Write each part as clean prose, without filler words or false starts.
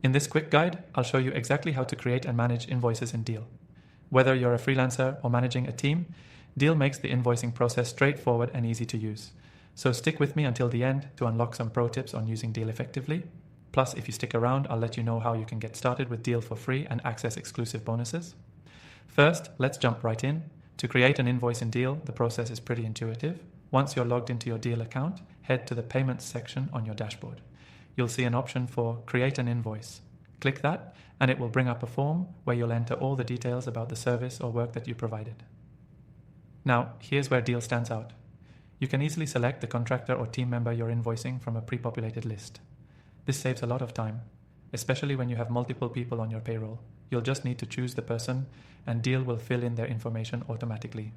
In this quick guide, I'll show you exactly how to create and manage invoices in Deel. Whether you're a freelancer or managing a team, Deel makes the invoicing process straightforward and easy to use. So stick with me until the end to unlock some pro tips on using Deel effectively. Plus, if you stick around, I'll let you know how you can get started with Deel for free and access exclusive bonuses. First, let's jump right in. To create an invoice in Deel, the process is pretty intuitive. Once you're logged into your Deel account, head to the Payments section on your dashboard. You'll see an option for Create an Invoice. Click that, and it will bring up a form where you'll enter all the details about the service or work that you provided. Now, here's where Deel stands out. You can easily select the contractor or team member you're invoicing from a pre-populated list. This saves a lot of time, especially when you have multiple people on your payroll. You'll just need to choose the person, and Deel will fill in their information automatically.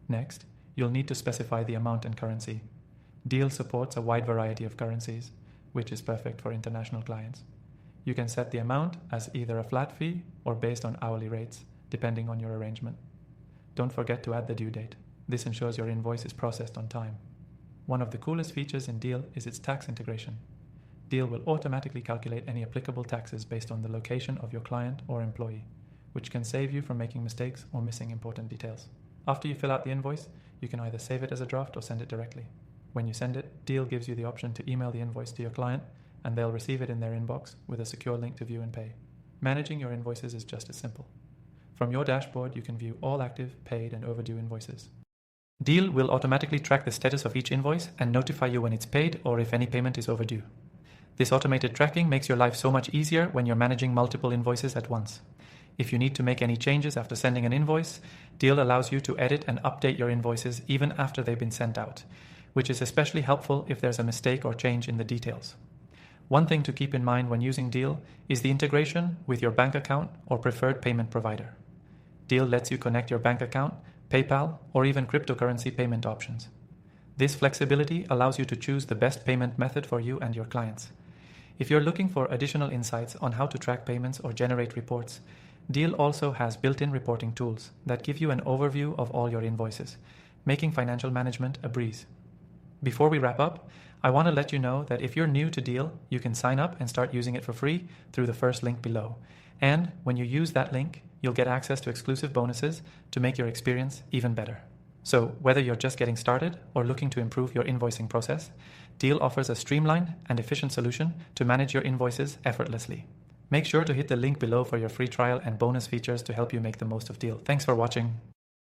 Next, you'll need to specify the amount and currency. Deel supports a wide variety of currencies, which is perfect for international clients. You can set the amount as either a flat fee or based on hourly rates, depending on your arrangement. Don't forget to add the due date. This ensures your invoice is processed on time. One of the coolest features in Deel is its tax integration. Deel will automatically calculate any applicable taxes based on the location of your client or employee, which can save you from making mistakes or missing important details. After you fill out the invoice, you can either save it as a draft or send it directly. When you send it, Deel gives you the option to email the invoice to your client, and they'll receive it in their inbox with a secure link to view and pay. Managing your invoices is just as simple. From your dashboard, you can view all active, paid, and overdue invoices. Deel will automatically track the status of each invoice and notify you when it's paid or if any payment is overdue. This automated tracking makes your life so much easier when you're managing multiple invoices at once. If you need to make any changes after sending an invoice, Deel allows you to edit and update your invoices even after they've been sent out, which is especially helpful if there's a mistake or change in the details. One thing to keep in mind when using Deel is the integration with your bank account or preferred payment provider. Deel lets you connect your bank account, PayPal, or even cryptocurrency payment options. This flexibility allows you to choose the best payment method for you and your clients. If you're looking for additional insights on how to track payments or generate reports, Deel also has built-in reporting tools that give you an overview of all your invoices, making financial management a breeze. Before we wrap up, I want to let you know that if you're new to Deel, you can sign up and start using it for free through the first link below. And when you use that link, you'll get access to exclusive bonuses to make your experience even better. So whether you're just getting started or looking to improve your invoicing process, Deel offers a streamlined and efficient solution to manage your invoices effortlessly. Make sure to hit the link below for your free trial and bonus features to help you make the most of Deel. Thanks for watching.